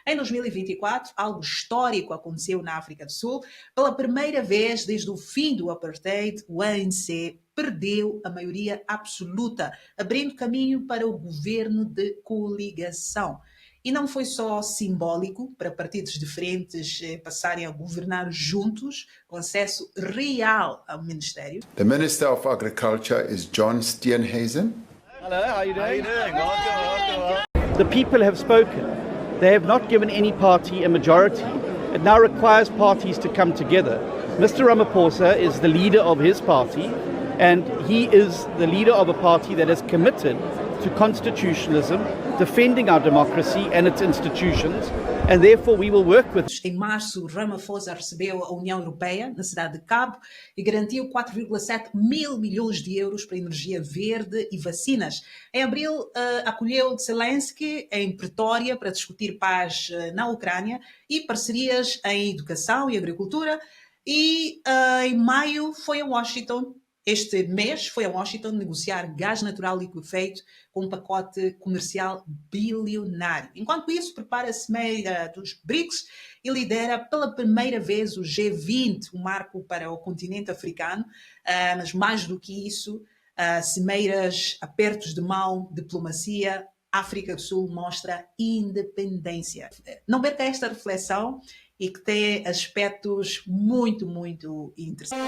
Em 2024, algo histórico aconteceu na África do Sul. Pela primeira vez desde o fim do apartheid, o ANC perdeu a maioria absoluta, abrindo caminho para o governo de coligação. E não foi só simbólico para partidos diferentes passarem a governar juntos, com acesso real ao ministério. The Minister of Agriculture is John Steenhuisen. Hello, how are you doing? How you doing? Welcome. The people have spoken. They have not given any party a majority. It now requires parties to come together. Mr. Ramaphosa is the leader of his party, and he is the leader of a party that is committed to constitutionalism, defending our democracy and its institutions, and therefore we will work with. Em março, Ramaphosa recebeu a União Europeia na cidade de Cabo e garantiu 4,7 mil milhões de euros para energia verde e vacinas. Em abril, acolheu Zelensky em Pretória para discutir paz na Ucrânia e parcerias em educação e agricultura. E em maio foi a Washington. Este mês foi a Washington negociar gás natural liquefeito com um pacote comercial bilionário. Enquanto isso, prepara a Cimeira dos BRICS e lidera pela primeira vez o G20, um marco para o continente africano. Mas mais do que isso, cimeiras, apertos de mão, diplomacia, África do Sul mostra independência. Não perca esta reflexão e que tem aspectos muito, muito interessantes.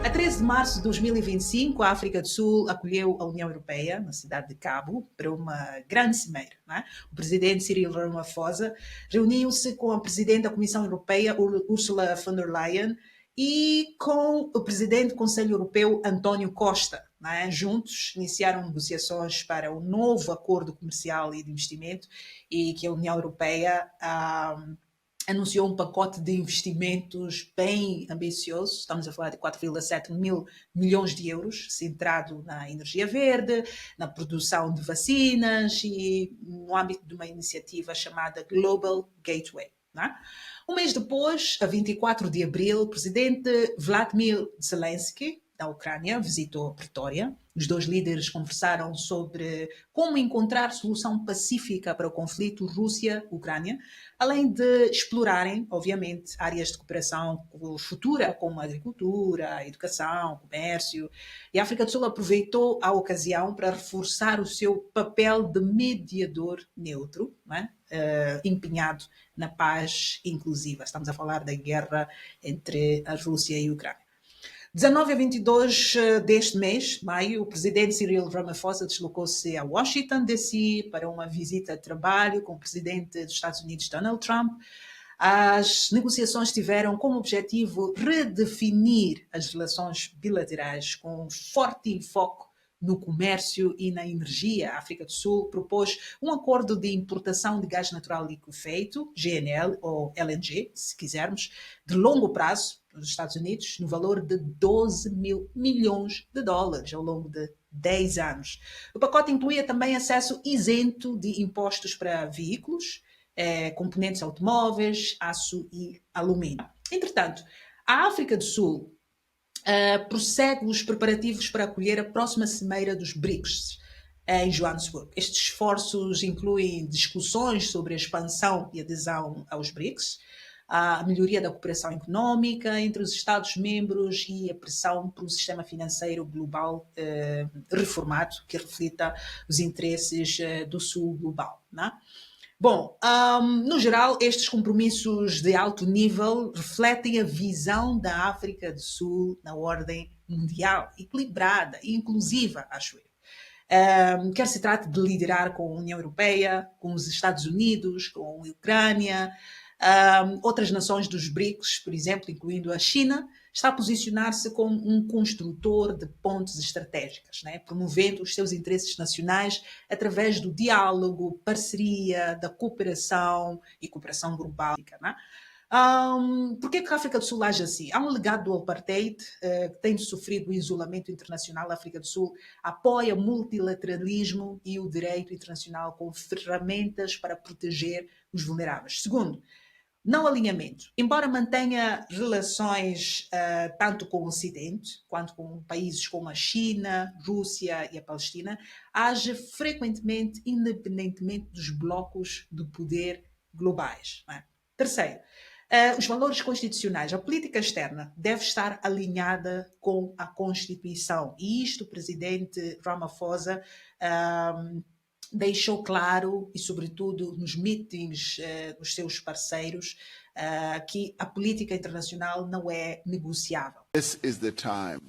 A 13 de março de 2025, a África do Sul acolheu a União Europeia, na cidade de Cabo, para uma grande cimeira. Não é? O presidente Cyril Ramaphosa reuniu-se com a presidente da Comissão Europeia, Ursula von der Leyen, e com o presidente do Conselho Europeu, António Costa. Não é? Juntos iniciaram negociações para um novo acordo comercial e de investimento e que a União Europeia anunciou um pacote de investimentos bem ambicioso, estamos a falar de 4,7 mil milhões de euros, centrado na energia verde, na produção de vacinas e no âmbito de uma iniciativa chamada Global Gateway. Não é? Um mês depois, a 24 de abril, o presidente Vladimir Zelensky, da Ucrânia, visitou Pretória. Os dois líderes conversaram sobre como encontrar solução pacífica para o conflito Rússia-Ucrânia, além de explorarem, obviamente, áreas de cooperação futura, como a agricultura, a educação, o comércio. E a África do Sul aproveitou a ocasião para reforçar o seu papel de mediador neutro, não é? Empenhado na paz inclusiva. Estamos a falar da guerra entre a Rússia e a Ucrânia. 19 a 22 deste mês, maio, o presidente Cyril Ramaphosa deslocou-se a Washington, D.C. para uma visita de trabalho com o presidente dos Estados Unidos, Donald Trump. As negociações tiveram como objetivo redefinir as relações bilaterais com forte enfoque no comércio e na energia. A África do Sul propôs um acordo de importação de gás natural liquefeito, GNL ou LNG, se quisermos, de longo prazo nos Estados Unidos, no valor de 12 mil milhões de dólares ao longo de 10 anos. O pacote incluía também acesso isento de impostos para veículos, componentes automóveis, aço e alumínio. Entretanto, a África do Sul prossegue os preparativos para acolher a próxima cimeira dos BRICS em Joanesburgo. Estes esforços incluem discussões sobre a expansão e adesão aos BRICS, a melhoria da cooperação económica entre os Estados-membros e a pressão por um sistema financeiro global reformado que reflita os interesses do Sul global. Não é? Bom, no geral, estes compromissos de alto nível refletem a visão da África do Sul na ordem mundial, equilibrada e inclusiva, acho eu. Quer se trate de liderar com a União Europeia, com os Estados Unidos, com a Ucrânia, outras nações dos BRICS, por exemplo, incluindo a China, está a posicionar-se como um construtor de pontes estratégicas, né? Promovendo os seus interesses nacionais através do diálogo, parceria, da cooperação e cooperação global. Né? Por que a África do Sul age assim? Há um legado do apartheid, que tem sofrido o isolamento internacional. A África do Sul apoia o multilateralismo e o direito internacional como ferramentas para proteger os vulneráveis. Segundo, não alinhamento. Embora mantenha relações tanto com o Ocidente, quanto com países como a China, Rússia e a Palestina, age frequentemente independentemente dos blocos de poder globais. Não é? Terceiro, os valores constitucionais. A política externa deve estar alinhada com a Constituição. E isto o presidente Ramaphosa deixou claro, e sobretudo nos meetings dos seus parceiros, que a política internacional não é negociável. This is the time,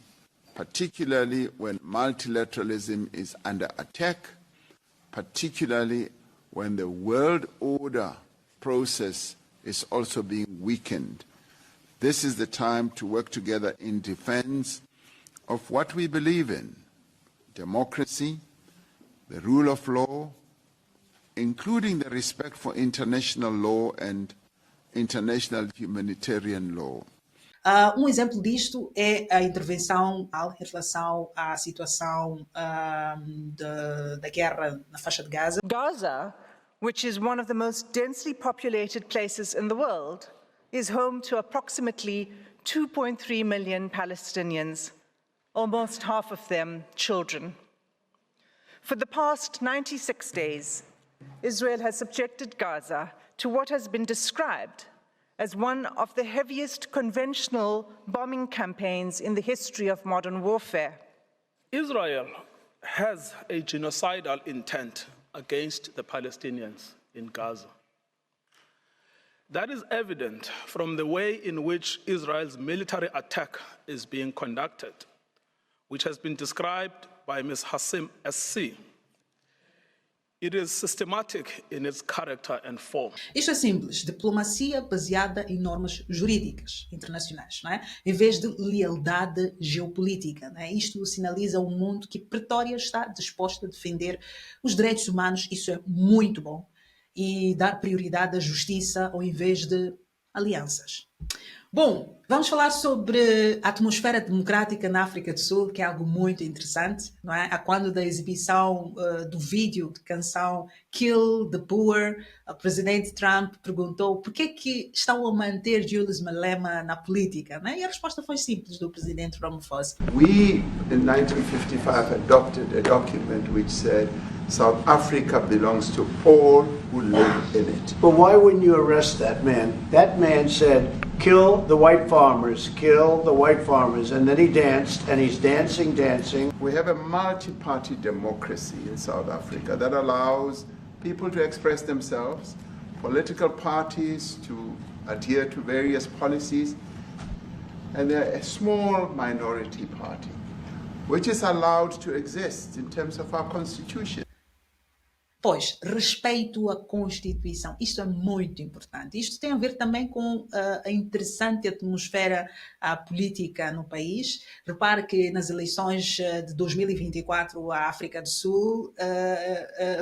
particularly when multilateralism is under attack, particularly when the world order process is also being weakened. This is the time to work together in defense of what we believe in: democracy, the rule of law, including the respect for international law and international humanitarian law. Um exemplo disto é a intervenção em relação à situação da guerra na faixa de Gaza. Gaza, which is one of the most densely populated places in the world, is home to approximately 2.3 million Palestinians, almost half of them children. For the past 96 days, Israel has subjected Gaza to what has been described as one of the heaviest conventional bombing campaigns in the history of modern warfare. Israel has a genocidal intent against the Palestinians in Gaza. That is evident from the way in which Israel's military attack is being conducted, which has been described by Ms. Hassim SC. It is systematic in its character and form. Isto é simples, diplomacia baseada em normas jurídicas internacionais, não é? Em vez de lealdade geopolítica. Não é? Isto sinaliza um mundo que Pretória está disposta a defender os direitos humanos, isso é muito bom, e dar prioridade à justiça ao invés de alianças. Bom, vamos falar sobre a atmosfera democrática na África do Sul, que é algo muito interessante, não é? A quando da exibição do vídeo de canção Kill the Poor, o presidente Trump perguntou por que estão a manter Julius Malema na política, não é? E a resposta foi simples do presidente Ramaphosa. We, in 1955, adopted a document which said South Africa belongs to all who live in it. But why wouldn't you arrest that man? That man said, kill the white farmers, kill the white farmers. And then he danced, and he's dancing, dancing. We have a multi-party democracy in South Africa that allows people to express themselves, political parties to adhere to various policies, and they're a small minority party, which is allowed to exist in terms of our constitution. Pois, respeito à Constituição. Isto é muito importante. Isto tem a ver também com a interessante atmosfera política no país. Repare que nas eleições de 2024 a África do Sul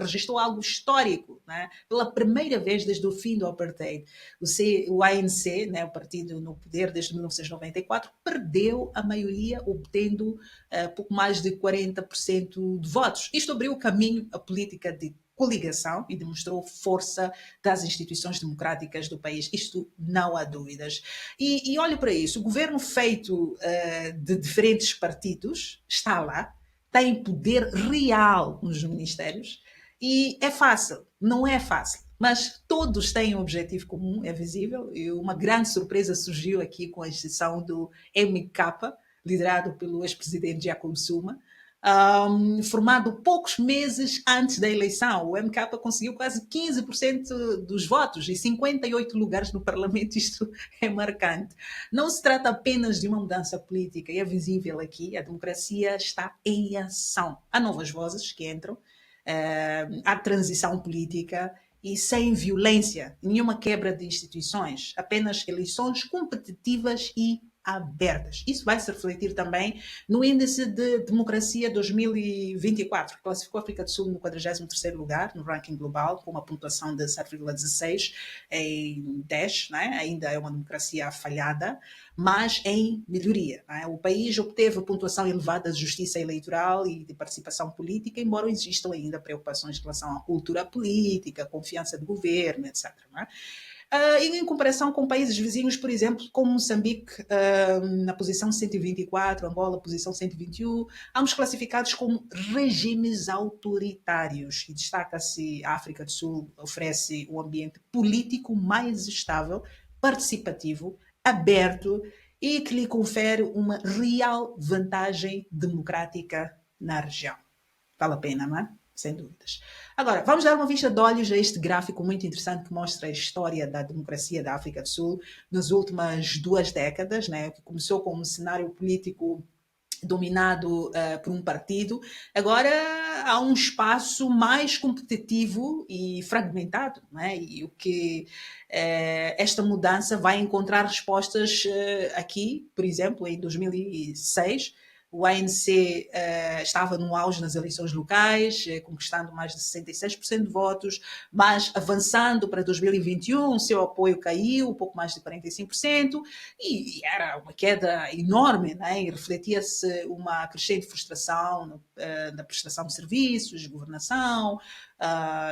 registrou algo histórico, né? Pela primeira vez desde o fim do apartheid. O ANC, né, o partido no poder desde 1994, perdeu a maioria, obtendo pouco mais de 40% de votos. Isto abriu o caminho à política de coligação e demonstrou força das instituições democráticas do país. Isto não há dúvidas. E olhe para isso, o governo feito de diferentes partidos está lá, tem poder real nos ministérios e é fácil, não é fácil, mas todos têm um objetivo comum, é visível, e uma grande surpresa surgiu aqui com a exceção do MK, liderado pelo ex-presidente Jacob Zuma, formado poucos meses antes da eleição. O MK conseguiu quase 15% dos votos e 58 lugares no Parlamento. Isto é marcante. Não se trata apenas de uma mudança política, é visível aqui, a democracia está em ação. Há novas vozes que entram, há transição política e sem violência, nenhuma quebra de instituições, apenas eleições competitivas e abertas. Isso vai se refletir também no Índice de Democracia 2024, que classificou a África do Sul no 43º lugar, no ranking global, com uma pontuação de 7,16 em 10, né? Ainda é uma democracia falhada, mas em melhoria. Né? O país obteve pontuação elevada de justiça eleitoral e de participação política, embora existam ainda preocupações em relação à cultura política, confiança do governo, etc. Né? em comparação com países vizinhos, por exemplo, como Moçambique, na posição 124, Angola, posição 121, ambos classificados como regimes autoritários. E destaca-se a África do Sul oferece um ambiente político mais estável, participativo, aberto e que lhe confere uma real vantagem democrática na região. Vale a pena, não é? Sem dúvidas. Agora, vamos dar uma vista de olhos a este gráfico muito interessante que mostra a história da democracia da África do Sul nas últimas 2 décadas, né, que começou com um cenário político dominado por um partido. Agora há um espaço mais competitivo e fragmentado, né? E o que esta mudança vai encontrar respostas aqui, por exemplo, em 2006, o ANC estava no auge nas eleições locais, conquistando mais de 66% de votos, mas avançando para 2021, seu apoio caiu, um pouco mais de 45%, e era uma queda enorme, né? E refletia-se uma crescente frustração na prestação de serviços, governação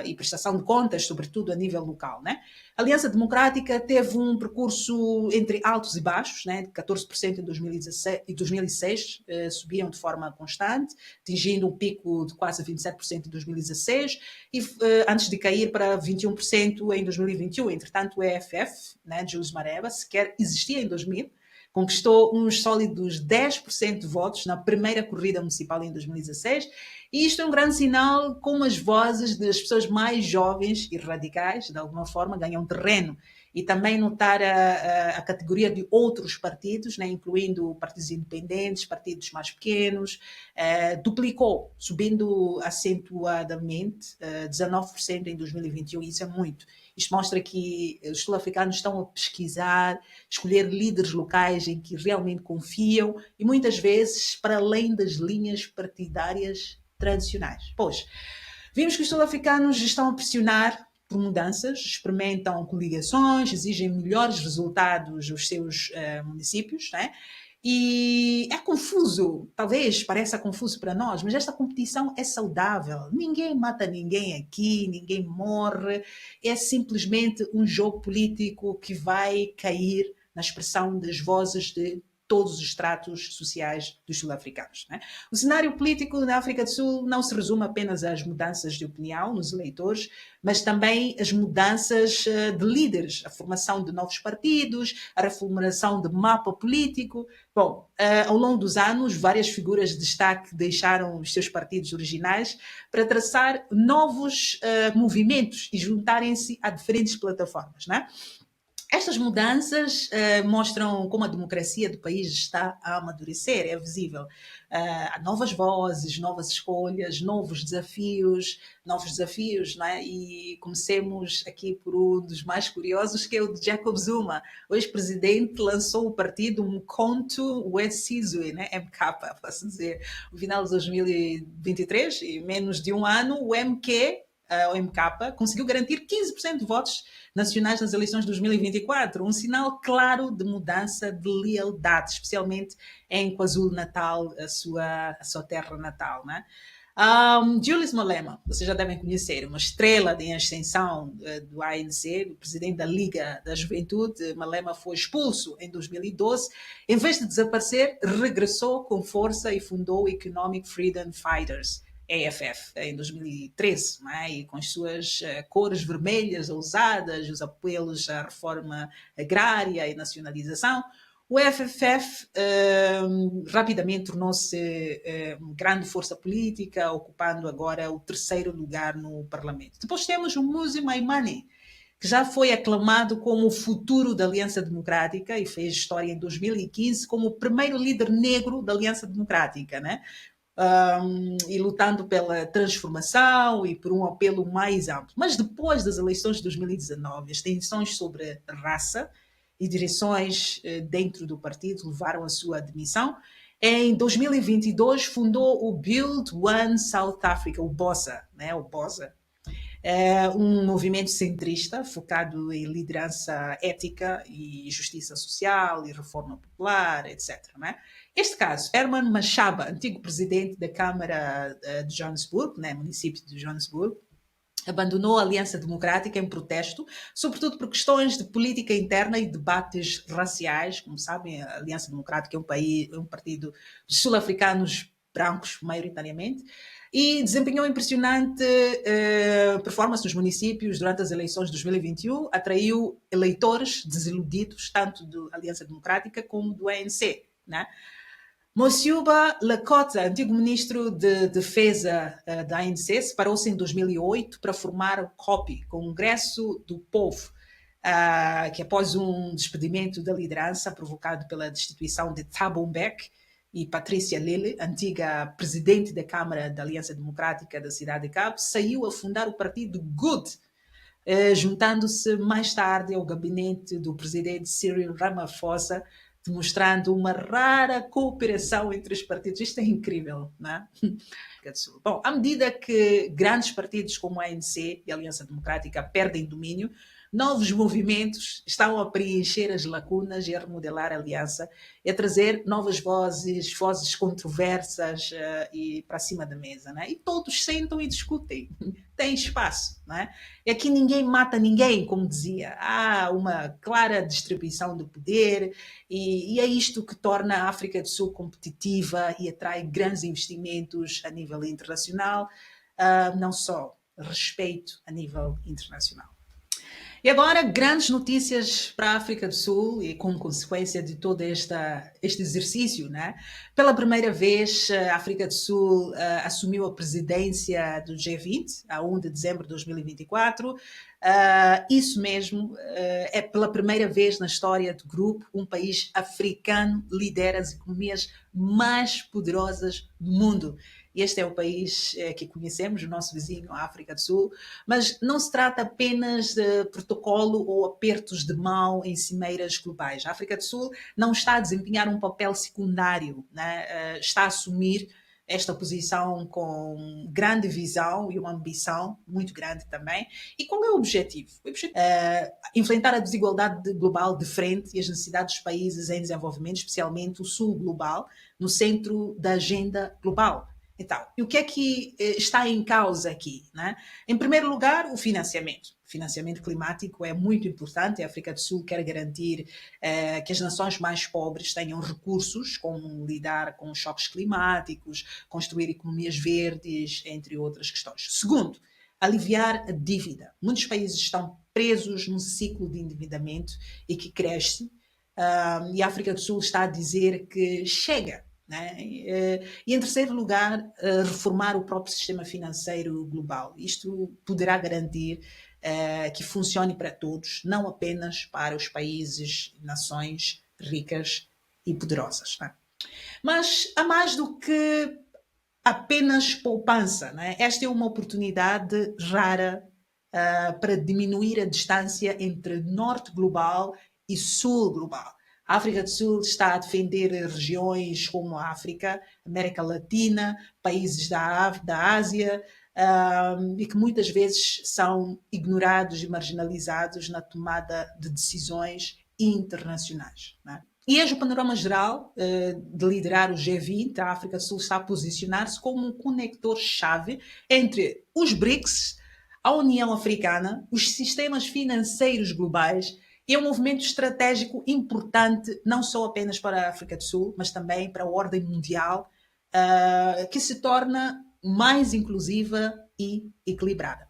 e prestação de contas, sobretudo a nível local, né? A Aliança Democrática teve um percurso entre altos e baixos, né? De 14% em 2016 e 2006, subiam de forma constante, atingindo um pico de quase 27% em 2016, e antes de cair para 21% em 2021. Entretanto, o EFF, né, de Julius Mareba, sequer existia em 2000, conquistou uns sólidos 10% de votos na primeira corrida municipal em 2016, e isto é um grande sinal como as vozes das pessoas mais jovens e radicais, de alguma forma, ganham terreno. E também notar a categoria de outros partidos, né, incluindo partidos independentes, partidos mais pequenos, duplicou, subindo acentuadamente 19% em 2021, e isso é muito. Isto mostra que os sul-africanos estão a pesquisar, escolher líderes locais em que realmente confiam e muitas vezes para além das linhas partidárias tradicionais. Pois, vimos que os sul-africanos estão a pressionar por mudanças, experimentam coligações, exigem melhores resultados aos seus municípios, né? E é confuso, talvez pareça confuso para nós, mas esta competição é saudável. Ninguém mata ninguém aqui, ninguém morre. É simplesmente um jogo político que vai cair na expressão das vozes de todos os estratos sociais dos sul-africanos, né? O cenário político na África do Sul não se resume apenas às mudanças de opinião nos eleitores, mas também as mudanças de líderes, a formação de novos partidos, a reformulação de mapa político. Bom, ao longo dos anos, várias figuras de destaque deixaram os seus partidos originais para traçar novos movimentos e juntarem-se a diferentes plataformas, né? Estas mudanças mostram como a democracia do país está a amadurecer, é visível. Há novas vozes, novas escolhas, novos desafios, não é? E comecemos aqui por um dos mais curiosos, que é o de Jacob Zuma. O ex-presidente lançou o partido Mkhonto weSizwe, né? MK, posso dizer, no final de 2023, e menos de um ano, o MK conseguiu garantir 15% de votos nacionais nas eleições de 2024, um sinal claro de mudança de lealdade, especialmente em KwaZulu-Natal, a sua terra natal, né? Julius Malema, vocês já devem conhecer, uma estrela de ascensão do ANC, do presidente da Liga da Juventude. Malema foi expulso em 2012. Em vez de desaparecer, regressou com força e fundou o Economic Freedom Fighters, EFF, em 2013, né? E com as suas cores vermelhas ousadas, os apelos à reforma agrária e nacionalização, o EFF rapidamente tornou-se uma grande força política, ocupando agora o 3º lugar no Parlamento. Depois temos o Mmusi Maimane, que já foi aclamado como o futuro da Aliança Democrática e fez história em 2015 como o primeiro líder negro da Aliança Democrática, né? E lutando pela transformação e por um apelo mais amplo. Mas depois das eleições de 2019, as tensões sobre raça e direções dentro do partido levaram à sua admissão. Em 2022, fundou o Build One South Africa, o BOSA, né? O BOSA. Um movimento centrista focado em liderança ética e justiça social e reforma popular, etc. Né? Este caso, Herman Mashaba, antigo presidente da Câmara de Johannesburg, né, município de Johannesburg, abandonou a Aliança Democrática em protesto, sobretudo por questões de política interna e debates raciais. Como sabem, a Aliança Democrática é um partido de sul-africanos brancos, maioritariamente, e desempenhou impressionante performance nos municípios durante as eleições de 2021, atraiu eleitores desiludidos, tanto da Aliança Democrática como do ANC, né? Mosiuba Lekota, antigo ministro de Defesa da ANC, separou-se em 2008 para formar o COPI, Congresso do Povo, que após um despedimento da liderança provocado pela destituição de Thabo Mbeki e Patrícia Lele, antiga presidente da Câmara da Aliança Democrática da cidade de Cabo, saiu a fundar o partido GOOD, juntando-se mais tarde ao gabinete do presidente Cyril Ramaphosa, demonstrando uma rara cooperação entre os partidos. Isto é incrível, não é? Bom, à medida que grandes partidos como a ANC e a Aliança Democrática perdem domínio, novos movimentos estão a preencher as lacunas e a remodelar a aliança e a trazer novas vozes controversas e para cima da mesa, né? E todos sentam e discutem, tem espaço, né? E aqui ninguém mata ninguém, como dizia, há uma clara distribuição do poder e é isto que torna a África do Sul competitiva e atrai grandes investimentos a nível internacional, não só respeito a nível internacional. E agora, grandes notícias para a África do Sul e como consequência de todo este exercício, né? Pela primeira vez, a África do Sul assumiu a presidência do G20, a 1 de dezembro de 2024. Isso mesmo, é pela primeira vez na história do grupo, um país africano lidera as economias mais poderosas do mundo. Este é o país que conhecemos, o nosso vizinho, a África do Sul, mas não se trata apenas de protocolo ou apertos de mão em cimeiras globais. A África do Sul não está a desempenhar um papel secundário, né? Está a assumir esta posição com grande visão e uma ambição muito grande também. E qual é o objetivo? O objetivo é enfrentar a desigualdade global de frente e as necessidades dos países em desenvolvimento, especialmente o Sul global, no centro da agenda global. Então, e o que é que está em causa aqui, né? Em primeiro lugar, o financiamento. O financiamento climático é muito importante. A África do Sul quer garantir que as nações mais pobres tenham recursos, como lidar com os choques climáticos, construir economias verdes, entre outras questões. Segundo, aliviar a dívida. Muitos países estão presos num ciclo de endividamento e que cresce, e a África do Sul está a dizer que chega. Né? E em terceiro lugar, reformar o próprio sistema financeiro global. Isto poderá garantir que funcione para todos, não apenas para os países, nações ricas e poderosas. Né? Mas há mais do que apenas poupança. Né? Esta é uma oportunidade rara para diminuir a distância entre norte global e sul global. A África do Sul está a defender regiões como a África, América Latina, países da Ásia, e que muitas vezes são ignorados e marginalizados na tomada de decisões internacionais. Né? E é o panorama geral de liderar o G20. A África do Sul está a posicionar-se como um conector-chave entre os BRICS, a União Africana, os sistemas financeiros globais. É um movimento estratégico importante, não só apenas para a África do Sul, mas também para a ordem mundial, que se torna mais inclusiva e equilibrada.